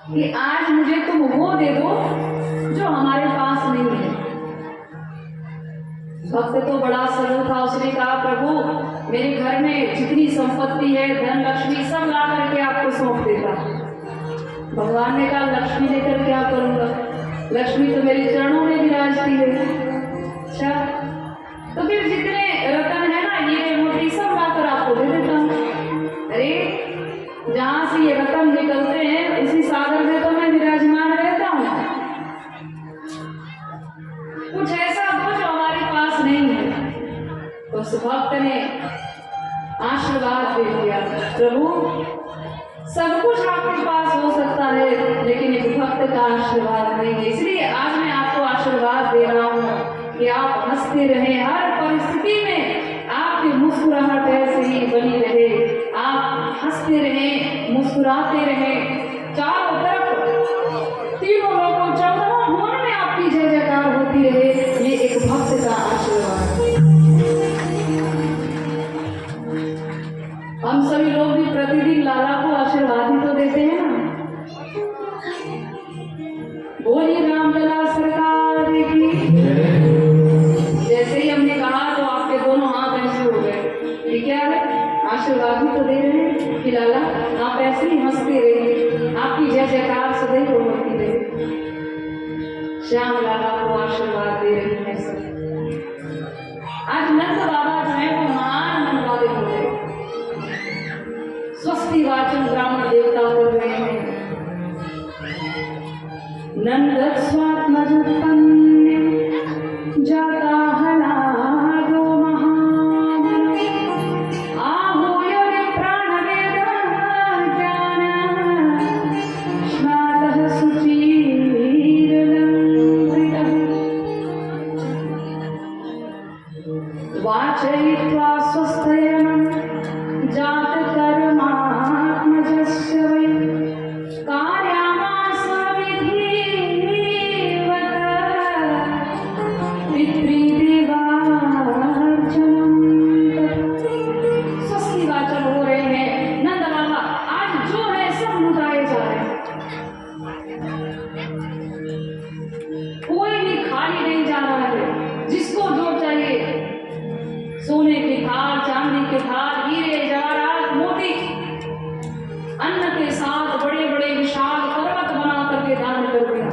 कि आज मुझे तुम वो दे दो जो हमारे पास नहीं है। भक्त तो बड़ा सरल था, उसने कहा प्रभु मेरे घर में जितनी संपत्ति है, धन लक्ष्मी सब ला करके आपको सौंप देता। भगवान ने कहा लक्ष्मी लेकर क्या करूंगा, लक्ष्मी तो मेरे चरणों में विराजती है। अच्छा तो फिर जितने रतन है ना, ये मोती सब लाकर आपको दे देता हूँ। अरे जहां से ये रतन निकलते हैं उसी सागर में तो मैं विराजमान रहता हूँ। कुछ ऐसा दो जो हमारे पास नहीं है। तो उस भक्त ने आशीर्वाद दे दिया, प्रभु सब कुछ आपके पास हो सकता है लेकिन एक भक्त का आशीर्वाद नहीं है। इसलिए आज मैं आपको आशीर्वाद दे रहा हूँ कि आप हंसते रहें, हर परिस्थिति में आपकी मुस्कुराहट ऐसे ही बनी रहे। आप हंसते रहें, मुस्कुराते रहें, चारों तरफ तीनों लोगों चौदह भुवन में आपकी जय जयकार होती रहे। ये एक भक्त का आशीर्वाद है। हम सभी लोग भी प्रतिदिन लाला को आशीर्वाद ही तो देते हैं ना। बोलिए रामलला सरकार की। जैसे ही हमने कहा तो आपके दोनों हाथ ऐसे हो गए। ये क्या है, आशीर्वाद ही तो दे रहे हैं कि लाला आप ऐसे ही हंसते रहिए, आपकी जय जयकार सदैव होती रहे। श्याम लाला को आशीर्वाद दे रही है सब। आज नंद बाबा जो है वो महान मन वाले हो गए। स्वस्ति वाचन ब्राह्मण देवता कर रहे हैं। नंद स्वात्मज उत्पन्न जाता हलादो महान आहूय प्राण वेद ज्ञान स्नातः सुचीरलंकृतः वाचयित्वा स्वस्थयनं जात कर्मात्मजस्य वै कार्यामास विधिवत पितृदेवार्चनम्। स्वस्ति वाचन हो रहे हैं। नंद बाबा आज जो है सब लुटाए जा रहे हैं, कोई भी खाली नहीं जा रहा है। जिसको जो चाहिए, सोने के थाल, चांदी के थाल, हीरे जवाहरात मोती, अन्न के साथ बड़े बड़े विशाल पर्वत बना करके दान कर दिया।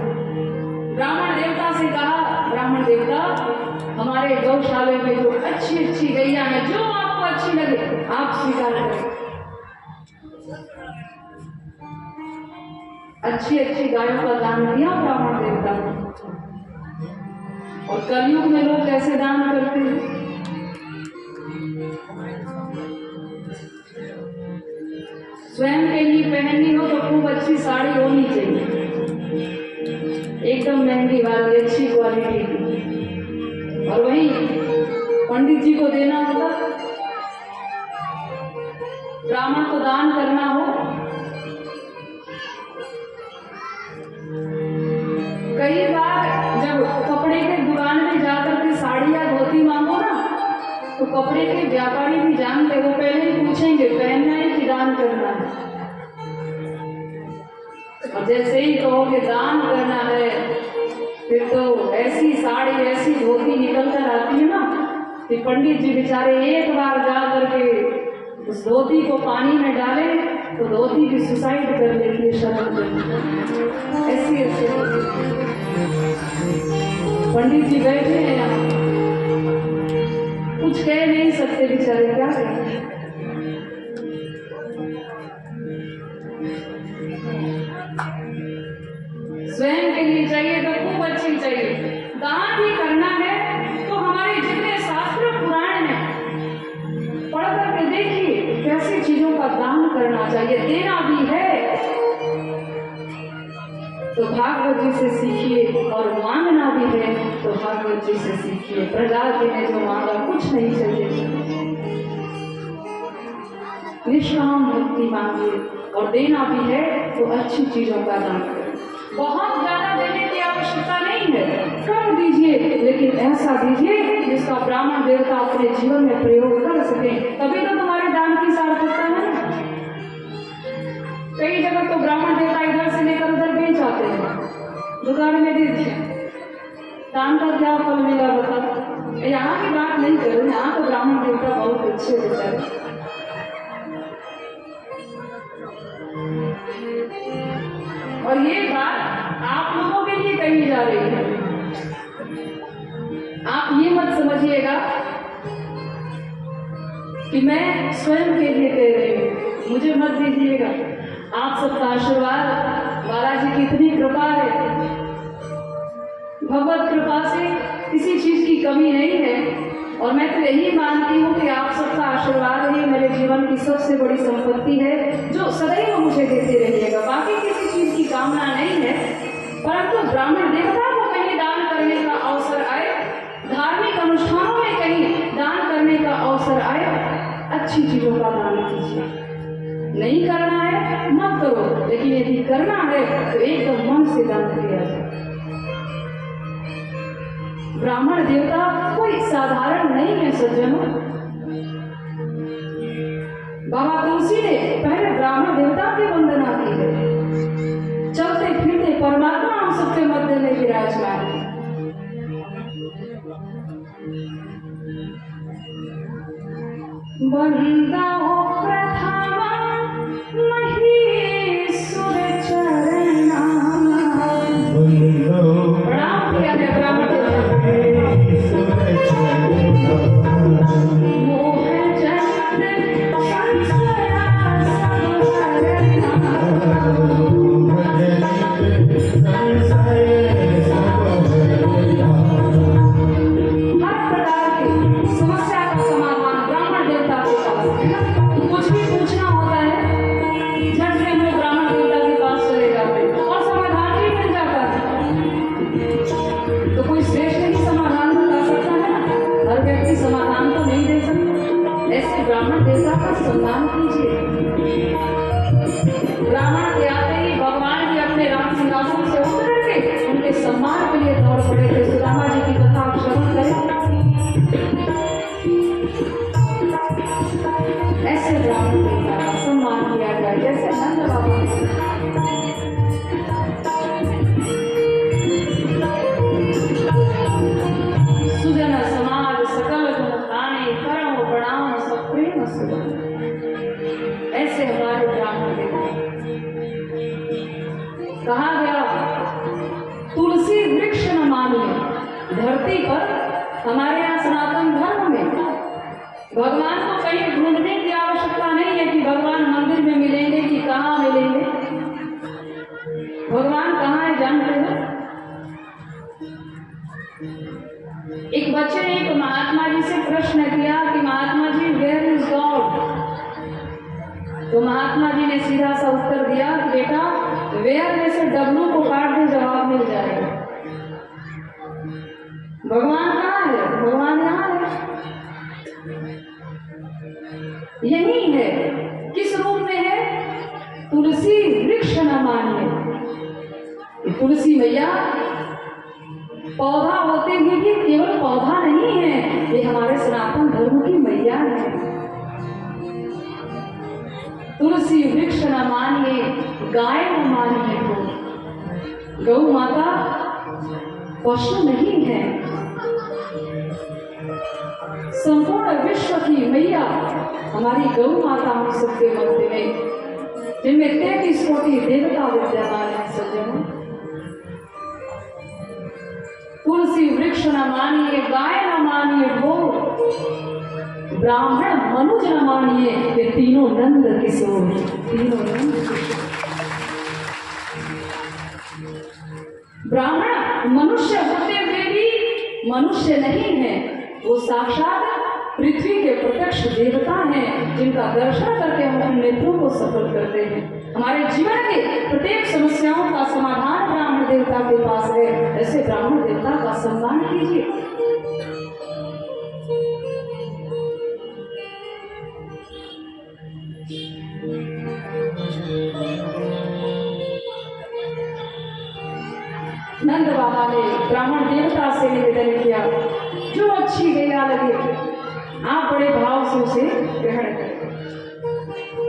ब्राह्मण देवता से कहा, ब्राह्मण देवता हमारे गौशाले में जो अच्छी अच्छी गैया है, जो आपको अच्छी लगे आप स्वीकार करें। अच्छी अच्छी गायों का दान दिया ब्राह्मण देवता ने। और कलयुग में लोग कैसे दान करते हैं, स्वयं के लिए पहननी हो तो खूब अच्छी साड़ी होनी चाहिए, एकदम महंगी वाली, अच्छी क्वालिटी की। और वही पंडित जी को देना होगा, ब्राह्मण को दान करना हो, कई बार जब कपड़े के दुकान में जाकर के साड़ी या धोती मांगो ना, तो कपड़े के व्यापारी भी जानते, वो पहले ही पूछेंगे पहनना है कि दान करना है। और जैसे ही कहोगे दान करना है, फिर तो ऐसी साड़ी ऐसी धोती निकल कर आती है ना कि पंडित जी बेचारे एक बार जा करके उस धोती को पानी में डाले तो धोती भी सुसाइड कर लेती है शर्म में। ऐसी ऐसी पंडित जी बैठे हैं यहाँ, कुछ कह नहीं सकते बेचारे, क्या करें। स्वयं के लिए चाहिए तो खूब अच्छी चाहिए। दान भी करना है तो हमारे जितने शास्त्र पुराण हैं पढ़ करके देखिए कैसी चीजों का दान करना चाहिए। देना भी है तो भागवत जी से सीखिए, और मांगना भी है तो भागवत जी से सीखिए। प्रहलाद जी ने जो मांगा कुछ नहीं चाहिए, निष्काम भक्ति मांगिए। और देना भी है तो अच्छी चीजों का दान करें। बहुत ज्यादा देने की आवश्यकता नहीं है, कम दीजिए लेकिन ऐसा दीजिए जिसका ब्राह्मण देवता अपने जीवन में प्रयोग कर सके, तभी तो तुम्हारे दान की सार्थकता है। कई जगह तो ब्राह्मण देवता इधर से लेकर उधर दुकान में दे दिया, काम का क्या फल मिला बता। यहाँ की बात नहीं करो, यहाँ तो ब्राह्मण देवता बहुत अच्छे बेचारे। और ये बात आप लोगों के लिए कही जा रही है, आप ये मत समझिएगा कि मैं स्वयं के लिए कह रही हूँ, मुझे मत दीजिएगा। आप सबका आशीर्वाद, बालाजी की इतनी कृपा है, भगवत कृपा से किसी चीज की कमी नहीं है। और मैं तो यही मानती हूँ कि आप सबका आशीर्वाद ही मेरे जीवन की सबसे बड़ी संपत्ति है, जो सदैव मुझे देते रहिएगा। बाकी किसी चीज की कामना नहीं है, परंतु ब्राह्मण देवता को कहीं दान करने का अवसर आए, धार्मिक अनुष्ठानों में कहीं दान करने का अवसर आए, अच्छी चीजों का दान कीजिए। नहीं करना है मत करो, लेकिन यदि करना है तो एकदम मन से दान किया जाए। ब्राह्मण देवता कोई साधारण नहीं है सज्जनों। बाबा तुलसी ने पहले ब्राह्मण देवता की वंदना की है, चलते फिरते परमात्मा हम सबके मध्य में विराजमान है। बंदा हो प्रथमा महेश्वर चरणा, प्रणाम किया है ब्राह्मण ब्राह्मण देवता का सम्मान कीजिए। ब्राह्मण के आते ही भगवान भी अपने राम सिंहासन से उतर करके उनके सम्मान के लिए दौड़ पड़े थे। सुदामा जी की कथा आप श्रवण करें। ऐसे ब्राह्मण देवता का सम्मान किया जाए जैसे नंद बाबा सुजन समाज सकल गुण खाने करम प्रणाम सब प्रेम सुगम। ऐसे हमारे ब्राह्मण देवता। कहा गया तुलसी वृक्ष न मानिए। धरती पर हमारे यहाँ सनातन धर्म में भगवान को कहीं ढूंढने की आवश्यकता नहीं है कि भगवान मंदिर में मिलेंगे कि कहाँ मिलेंगे। भगवान कहाँ है जानते हो? एक बच्चे ने एक महात्मा जी से प्रश्न किया कि Mahatma ji where is God? तो महात्मा जी ने सीधा सा उत्तर दिया कि बेटा वेयर में से डब्लू को काट दे जवाब मिल जाएगा। भगवान कहाँ है? भगवान यहाँ है, यही है। किस रूप में है? तुलसी वृक्ष न मानिए। तुलसी मैया पौधा होते हुए भी केवल पौधा नहीं है, ये हमारे सनातन धर्म की मैया है। तुलसी वृक्ष न मानिए, गाय न मानिए को। गौ माता पशु नहीं है, संपूर्ण विश्व की मैया हमारी गौ माता हम सबके मध्य में, जिनमें 33 कोटि देवता विद्यमान है। सज्जनों, तुलसी वृक्ष न मानिए, गाय न मानिए वो, ब्राह्मण मनुज न मानिए, ये तीनों नंद किशोर। तीनों नंद किशोर। ब्राह्मण मनुष्य होते हुए भी मनुष्य नहीं है, वो साक्षात पृथ्वी के प्रत्यक्ष देवता हैं, जिनका दर्शन करके हम अपने नेत्रों को सफल करते हैं। हमारे जीवन के प्रत्येक समस्याओं का समाधान ब्राह्मण देवता के पास है। ऐसे ब्राह्मण देवता का सम्मान कीजिए। नंद बाबा ने ब्राह्मण देवता से निवेदन किया, जो अच्छी गैया लगे आप बड़े भाव से उसे ग्रहण करें,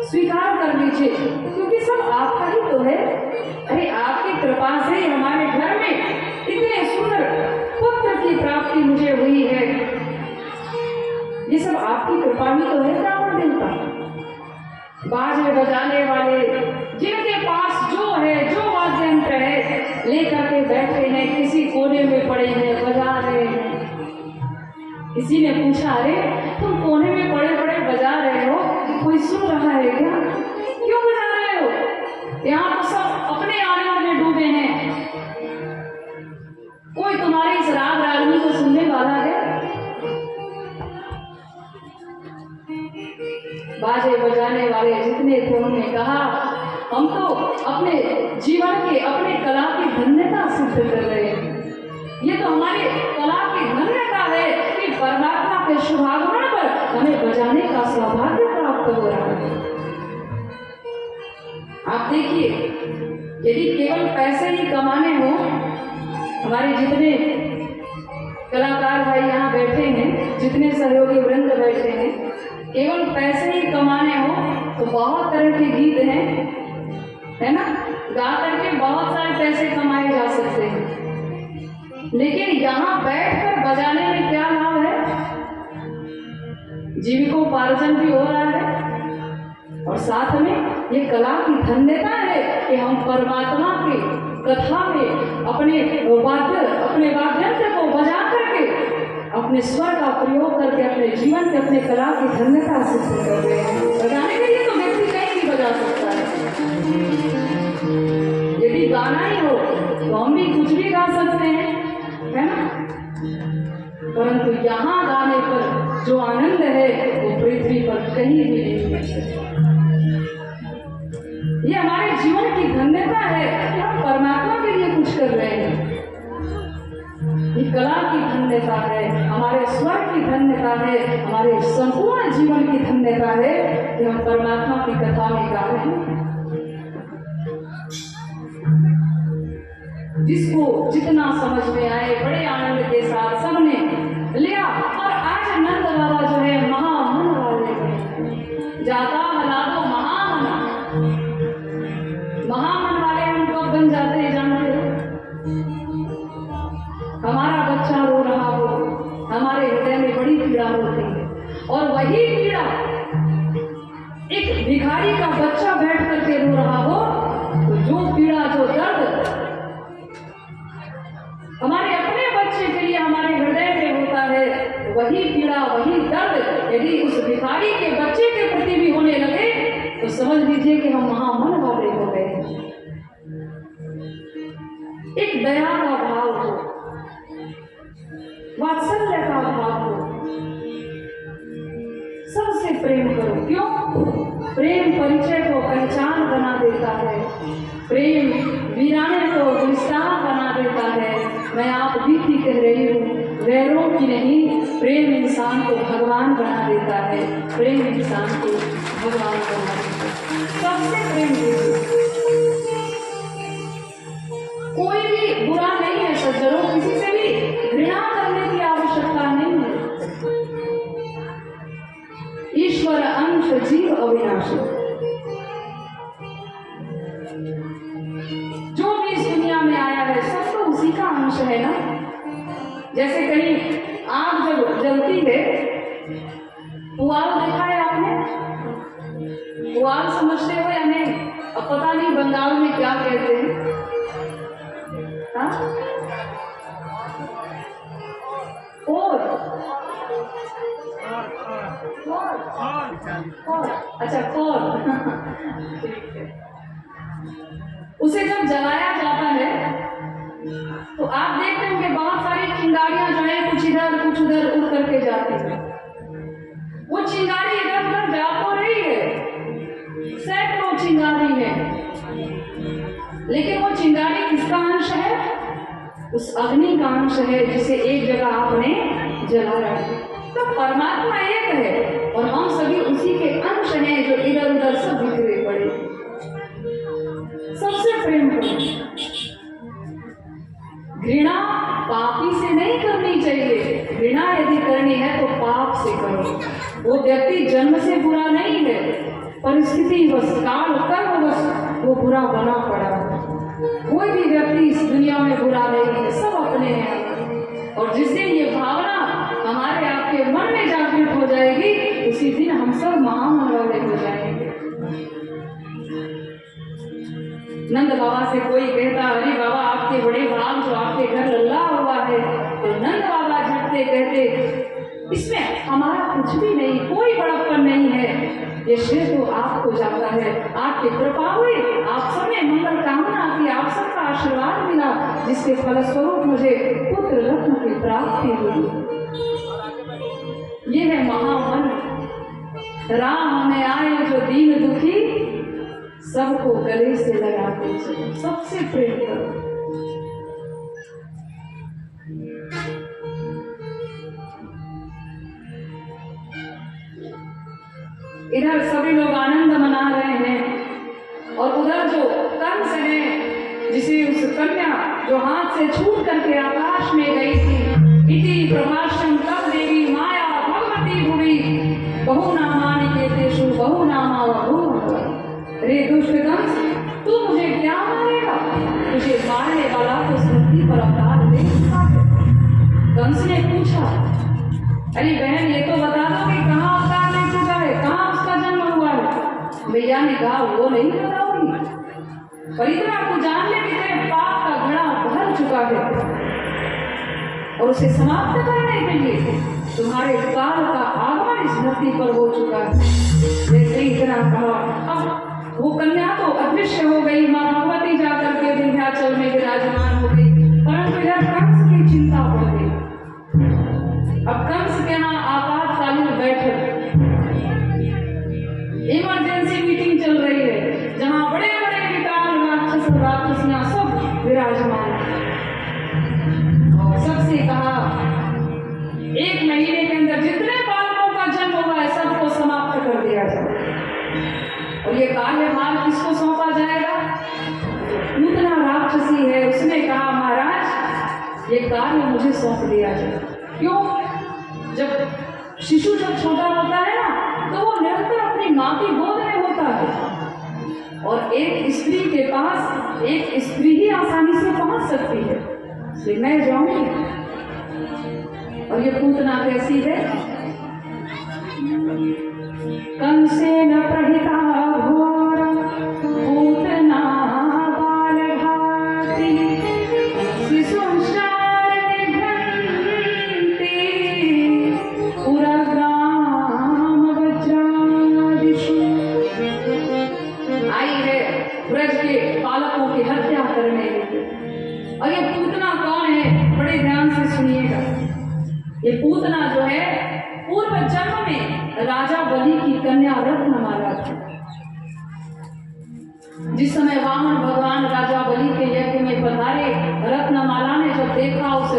स्वीकार कर लीजिए, क्योंकि सब आपका ही तो है। अरे आपकी कृपा से हमारे घर में आपकी कृपा ही तो है रावण देवता। बाजे बजाने वाले जिनके पास जो है, जो वाद्य यंत्र है, लेकर के बैठे हैं, किसी कोने में पड़े हैं, बजा रहे हैं। किसी ने पूछा, अरे तुम कोने में पड़े पड़े बजा रहे हो, कोई सुन रहा है क्या? क्यों बजा रहे हो? यहाँ तो सब अपने आनंद में डूबे हैं, कोई तुम्हारी इस राग रागनी को सुनने वाला है? बाजे बजाने वाले जितने थे उन्होंने कहा, हम तो अपने जीवन के, अपने कला की धन्यता सिद्ध कर रहे हैं। ये तो हमारी कला की धन्यता है कि परमात्मा के शुभागमन पर हमें बजाने का सौभाग्य प्राप्त हो रहा है। आप देखिए, यदि केवल पैसे ही कमाने हो, हमारे जितने कलाकार भाई यहाँ बैठे हैं, जितने सहयोगी वृंद बैठे हैं, केवल पैसे ही कमाने हो तो बहुत तरह के गीत हैं, है ना? गा करके बहुत सारे पैसे कमाए जा सकते हैं, लेकिन यहाँ बैठकर बजाने में क्या लाभ है? जीविकोपार्जन भी हो रहा है और साथ में ये कला की धन्यता है कि हम परमात्मा की कथा में अपने वाद्यंत्र को बजा करके, अपने स्वर का प्रयोग करके अपने जीवन के, अपने कला की धन्यता सिद्ध कर रहे हैं। बजाने के लिए तो व्यक्ति कहीं भी बजा सकता है। यदि गाना ही हो तो हम भी कुछ भी गा सकते हैं, है ना? परंतु यहाँ गाने पर जो आनंद है वो पृथ्वी पर कहीं भी नहीं मिल सकता। ये हमारे जीवन की धन्यता है कि हम परमात्मा के लिए कुछ कर रहे हैं। ये कला की धन्यता है, हमारे स्वर की धन्यता है, हमारे संपूर्ण जीवन की धन्यता है कि हम परमात्मा की कथा में गा रहे हैं। जिसको जितना समझ में आए बड़े आनंद के साथ सबने लिया। और आज नंद बाबा जो है महामन वाले हैं, जाता हला दो महामन। महामन वाले हम कब बन जाते हैं जानते हो? हमारा बच्चा रो रहा हो, हमारे हृदय में बड़ी पीड़ा होती है, और वही पीड़ा एक भिखारी का बच्चा बैठ करके रो रहा हो, तो जो पीड़ा, जो दर्द हमारे अपने बच्चे के लिए हमारे हृदय में होता है, वही पीड़ा, वही दर्द यदि उस भिखारी के बच्चे के प्रति भी होने लगे तो समझ लीजिए कि हम महामन वाले हो गए। एक दया का भाव हो, वात्सल्य का भाव हो, सबसे प्रेम करो। क्यों? प्रेम परिचय को पहचान बना देता है, प्रेम वीराने को गुलिस्तान बना देता है। मैं आप बीती कह रही हूँ, वैरों की नहीं, प्रेम इंसान को भगवान बना देता है, प्रेम इंसान को भगवान बना देता है। सबसे प्रेम दीजिए। कोई भी बुरा नहीं है सज्जनों, किसी से भी घृणा करने की आवश्यकता नहीं है। ईश्वर अंश जीव अविनाशी। जो भी इस दुनिया में आया है सब तो उसी का अंश है ना। जैसे कहीं आग जब जलती है, पुआल देखा है आपने? पुआल समझते हो या नहीं? अब पता नहीं बंगाल में क्या कहते हैं। हाँ? और अच्छा, कौन? ठीक है। उसे जब जलाया जाता है तो आप देखते होंगे बहुत सारी चिंगारियां जो है कुछ इधर कुछ उधर उड़ करके जाती है। वो चिंगारी इधर उधर जा तो रही है, सैकड़ों चिंगारी है, लेकिन वो चिंगारी किसका अंश है? उस अग्नि का अंश है जिसे एक जगह आपने जलाया है। तो परमात्मा एक है और हम सभी उसी के अंश हैं जो इधर उधर सब बिखरे पड़े। सबसे प्रेम करो। घृणा पापी से नहीं करनी चाहिए, घृणा यदि करनी है तो पाप से करो। वो व्यक्ति जन्म से बुरा नहीं है, परिस्थिति बस, काल कर्म बस वो बुरा बना पड़ा। कोई भी व्यक्ति इस दुनिया में बुरा नहीं है, सब अपने हैं। और जिस दिन ये भावना हमारे आपके मन में जागृत हो जाएगी सब महान वाले हो जाएंगे। नंद बाबा से कोई कहता, अरे बाबा आपके बड़े भाग जो आपके घर लल्ला हुआ है, तो नंद बाबा झटते कहते, इसमें हमारा कुछ भी नहीं, कोई बड़प्पन नहीं है, ये श्रेय तो आपको जाता है, आपकी कृपा हुई, आप सबने मंगल कामना की, आप सबका आशीर्वाद मिला, जिसके फलस्वरूप मुझे पुत्र रत्न की प्राप्ति हुई। ये है महामन, राम में आए जो दीन दुखी, सबको गले से लगाते चलो, सबसे प्रेम करो। इधर सभी लोग आनंद मना रहे हैं और उधर जो कंस है, जिसे उस कन्या जो हाथ से छूट करके आकाश में गई थी, इति प्रभाषम तब देवी माया भगवती भुवि बहुनामानि केतेषु बहुनामा बभूव। रे दुष्ट कंस, तू मुझे क्या मारेगा? तुझे मारने वाला तो धरती पर अवतार ले चुका है। कंस ने पूछा, अरे बहन ये तो बता दो कि कहाँ अवतार ले चुका है, कहाँ उसका जन्म हुआ है? भैया ने कहा वो नहीं बताऊंगी, पर इतना को जान ले कि तेरे पाप का घड़ा भर चुका है और उसे समाप्त करने के लिए तुम्हारे काल का आगमन इस धरती पर हो चुका है। जैसे इतना कहा, अब वो कन्या तो अदृश्य हो गई, माँ भगवती जाकर के विंध्याचल में विराजमान हो गई, परंतु इधर कंस की चिंता बढ़ गई। अब कंस के यहाँ आपातकालीन बैठक, इमरजेंसी मीटिंग चल रही है, जहाँ बड़े बड़े विकराल राक्षस और राक्षसियां सब विराजमान हैं। सबसे कहा, 1 महीने के अंदर जितने बालकों का जन्म हुआ है सबको समाप्त कर दिया जाए। और ये कार्यभार किसको सौंपा जाएगा? पूतना राक्षसी है, उसने कहा महाराज ये कार्य मुझे सौंप दिया जाए। क्यों? जब शिशु जब छोटा होता है ना, तो वो निरंतर अपनी माँ की गोद में होता है और एक स्त्री के पास एक स्त्री ही आसानी से पहुंच सकती है, इसलिए मैं जाऊंगी। और ये पूतना कैसी है? कंसेन प्रहिता घोर पूतना बालघाती शिशुंशार निघ्नन्ति पुरग्राम वज्रादिषु। आई है ब्रज के बालकों की हत्या करने के। और ये पूतना कौन है? बड़े ध्यान से सुनिएगा। ये पूतना जो है पूर्व जन्म में राजा बलि की कन्या रत्नमाला थी। जिस समय वामन भगवान राजा बलि के यज्ञ में पधारे, रत्नमाला ने जब देखा उस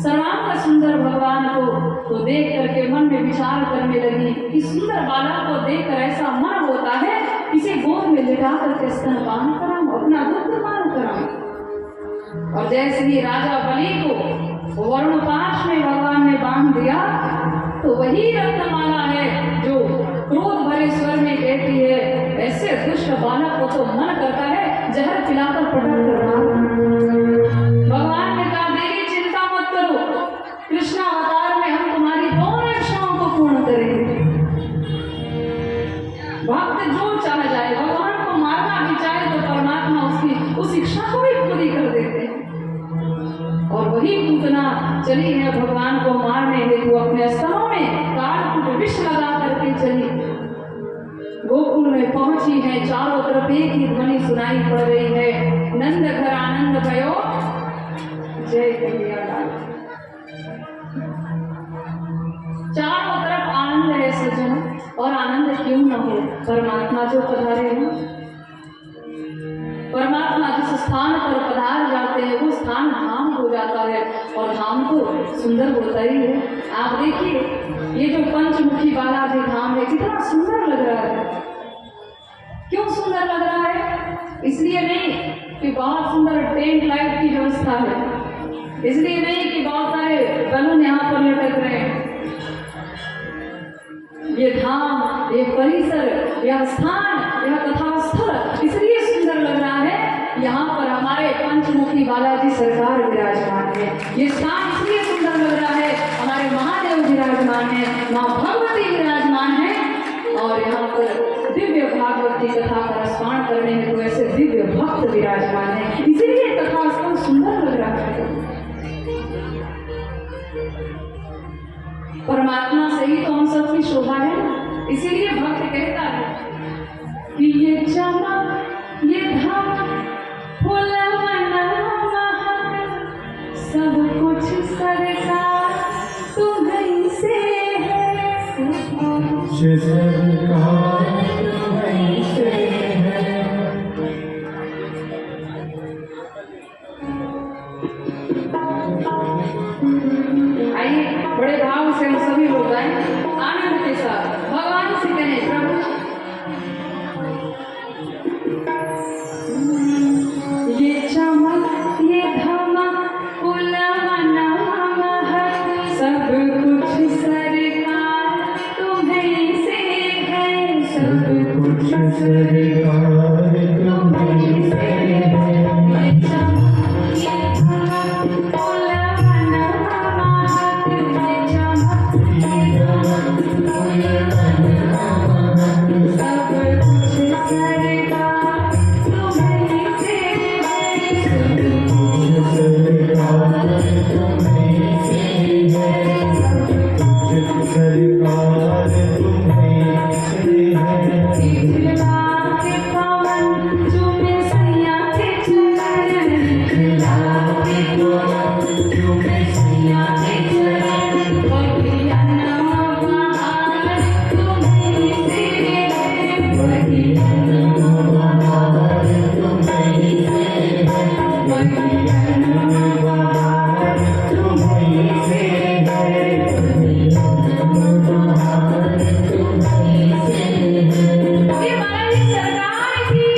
सर्वांग सुंदर भगवान को, तो देख करके मन में विचार करने लगी कि सुंदर बालक को देखकर ऐसा मन होता है इसे गोद में लिटा करके स्तनपान कराऊं, अपना दुग्ध पान कराऊं। और जैसे ही राजा बलि को वर्णपाश में भगवान ने बांध दिया, तो वही रत्नमाला है जो क्रोध भरे स्वर में कहती है, ऐसे दुष्ट बालक को तो मन करता है जहर पिलाकर पटक कर मारूं। भगवान ने कहा, देवी चिंता मत करो, कृष्ण अवतार में हम तुम्हारी दोनों इच्छाओं को पूर्ण करेंगे। भक्त जो चाह जाए, भगवान को मारना भी चाहे तो परमात्मा उसकी उस इच्छा को भी पूरी कर देते हैं। और वही पूतना चली है भगवान को मारने हेतु अपने स्तनों में कालकूट विष लगा करके चली। गोकुल में पहुंची है, चारों तरफ एक ही ध्वनि सुनाई पड़ रही है, नंद घर आनंद भयो जय कन्हैया लाल। चारों तरफ आनंद है सज्जन, और आनंद क्यों न हो? परमात्मा जो पधारे हैं, परमात्मा जिस स्थान पर पधार जाते हैं वो स्थान धाम हो जाता है, और धाम तो सुंदर होता ही है। आप देखिए ये जो पंचमुखी बालाजी धाम है कितना सुंदर लग रहा है। क्यों सुंदर लग रहा है? इसलिए नहीं कि बहुत सुंदर टेंट लाइट की व्यवस्था है, इसलिए नहीं कि बहुत सारे बलून यहाँ पर लटक रहे हैं। ये धाम, ये परिसर, यह स्थान, यह कथास्थल इसलिए सुंदर लग रहा है, यहाँ पर हमारे पंचमुखी बालाजी सरकार विराजमान है। ये स्थान इसलिए सुंदर लग रहा है, हमारे महादेव विराजमान है, माँ भगवती विराजमान है, की कथा का रसपान करने में तो ऐसे दिव्य भक्त विराजमान है, इसीलिए कथा स्कंद सुंदर लग रहा है। परमात्मा से ही तो हम सबकी शोभा है, इसीलिए भक्त कहता है कि ये चमक ये धमक फुलवना महक सब कुछ सरकार तुम्हीं से है। आइए बड़े भाव से हम सभी लोग गाएं, आनंद के साथ भगवान से कहें, प्रभु ये चमक ये धमक फुलवना महक सब कुछ सरकार तुम्हीं से है। सब कुछ सरकार तुम्हीं से है। ये चमक ये धमक फुलवना महक ये चमक ये धमक फुलवना महक सब कुछ सरकार तुम्हीं से है। सब कुछ सरकार तुम्हीं से है। सब कुछ सरकार तुम्हीं से है। खिला के पवन चूमे सैया के चरण, खिला के पवन चूमे सैया के चरण, वही अनम बहार तुम्हीं से है। वही अनम बहार तुम्हीं से है। वही अनम बहार तुम्हीं से है। वही अनम बहार तुम्हीं से है। ये हमारी सरकार की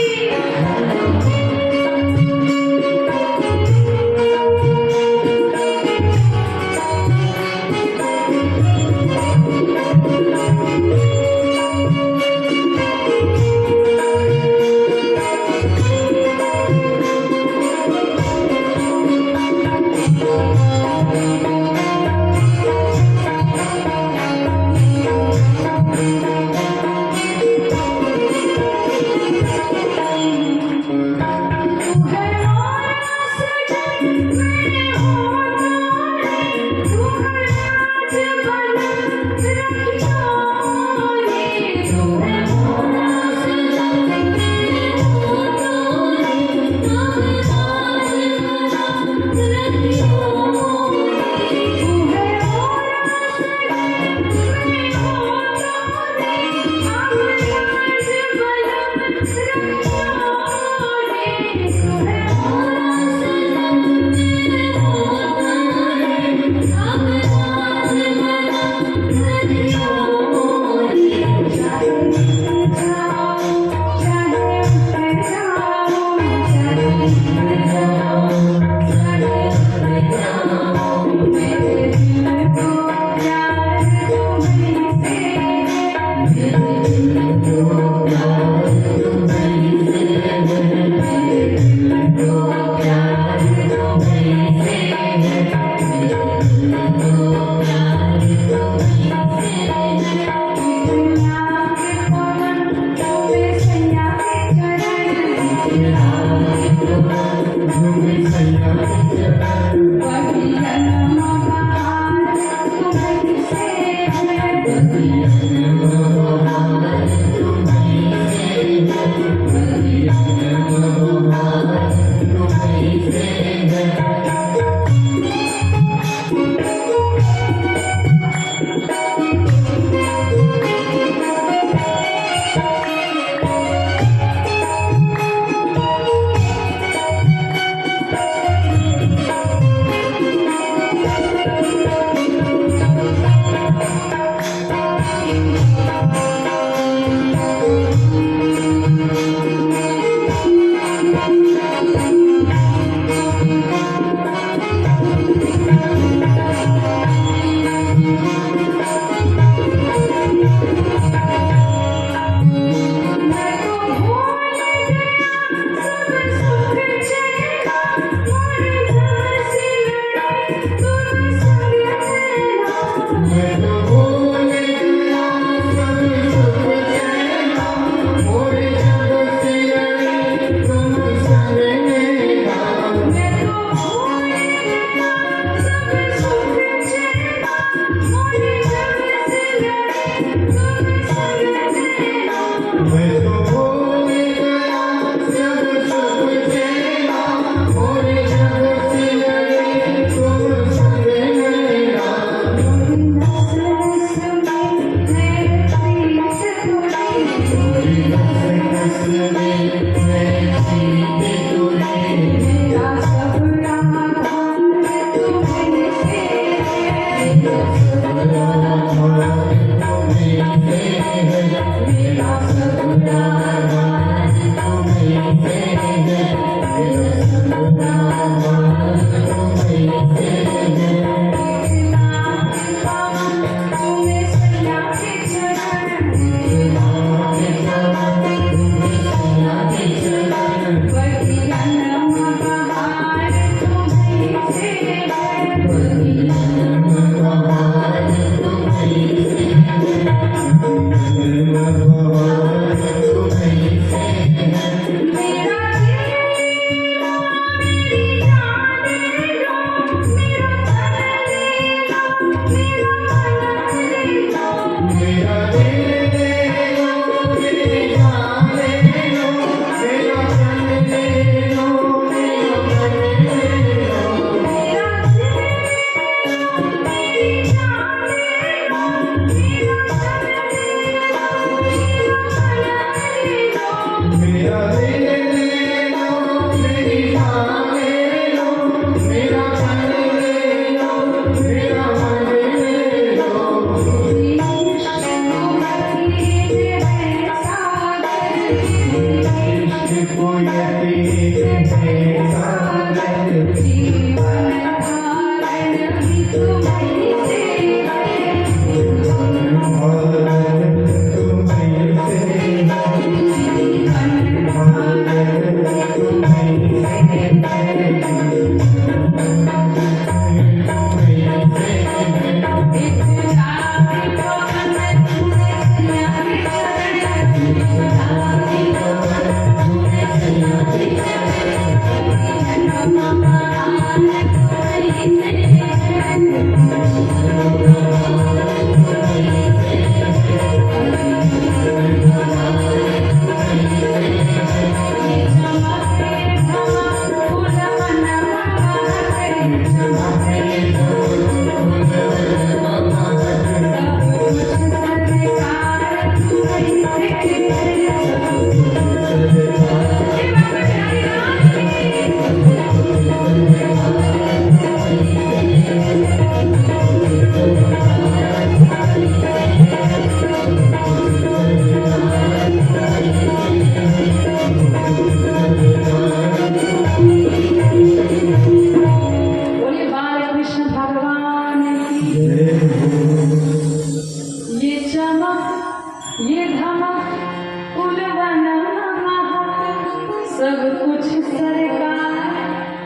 सब कुछ सरकार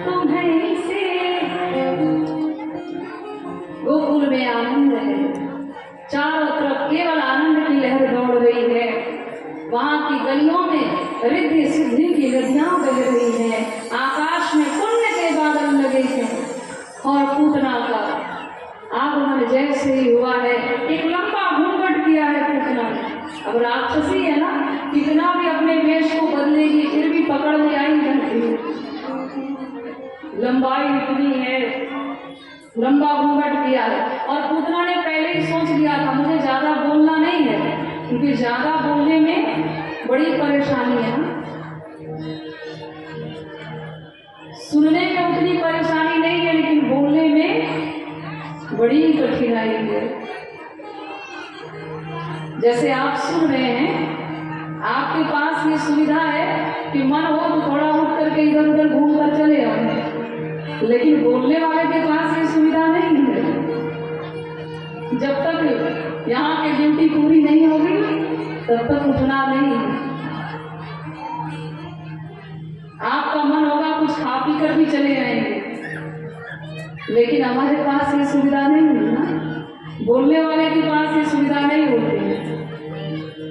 तुम्हें से। गोकुल में आनंद है, चारों तरफ केवल आनंद की लहर दौड़ रही है। वहां की गलियों में रिद्धि सिद्धि की नदियां बह रही हैं। आकाश में पुण्य के बादल लगे हैं और पूतना का आगमन जैसे ही हुआ है। एक लंबा घूंघट किया है पूतना ने। अब राक्षसी है ना, कितना भी अपने वेश को बदलेगी फिर भी पकड़ में आई रहती है। लंबाई इतनी है, लंबा घूंघट किया है। और पूतना ने पहले ही सोच लिया था मुझे ज्यादा बोलना नहीं है, क्योंकि ज्यादा बोलने में बड़ी परेशानी है। सुनने में उतनी परेशानी नहीं है, लेकिन बोलने में बड़ी कठिनाई है। जैसे आप सुन रहे हैं, आपके पास ये सुविधा है कि मन हो तो थोड़ा उठ करके इधर उधर घूम कर चले आओ, लेकिन बोलने वाले के पास ये सुविधा नहीं है। जब तक यहाँ की ड्यूटी पूरी नहीं होगी तब तक उठना नहीं है। आपका मन होगा कुछ खा पी कर भी चले आएंगे, लेकिन हमारे पास ये सुविधा नहीं है ना। बोलने वाले के पास ये सुविधा नहीं होती है।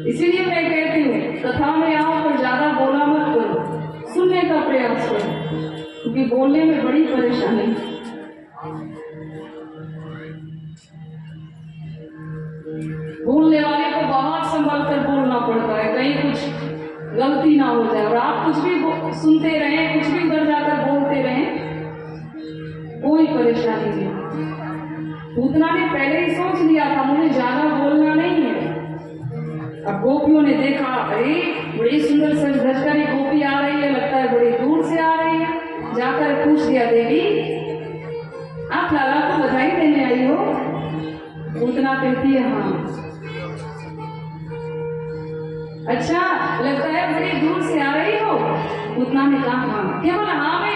इसीलिए मैं कहती हूँ कथा में आओ पर ज्यादा बोला मत करो, सुनने का प्रयास करो, क्योंकि बोलने में बड़ी परेशानी। बोलने वाले को बहुत संभल कर बोलना पड़ता है, कहीं कुछ गलती ना हो जाए। और आप कुछ भी सुनते रहें, कुछ भी उधर जाकर बोलते रहें, कोई परेशानी नहीं। पूतना ने पहले ही सोच लिया था मुझे ज्यादा बोलना नहीं है। अब गोपियों ने देखा, अरे बड़ी सुंदर सज धज कर गोपी आ रही है, लगता है बड़ी दूर से आ रही है। जाकर पूछ दिया, देवी आप लाला को बधाई देने आई हो? पूतना कहती है हाँ। अच्छा, लगता है बड़ी दूर से आ रही हो? पूतना ने कहा हाँ। केवल हाँ में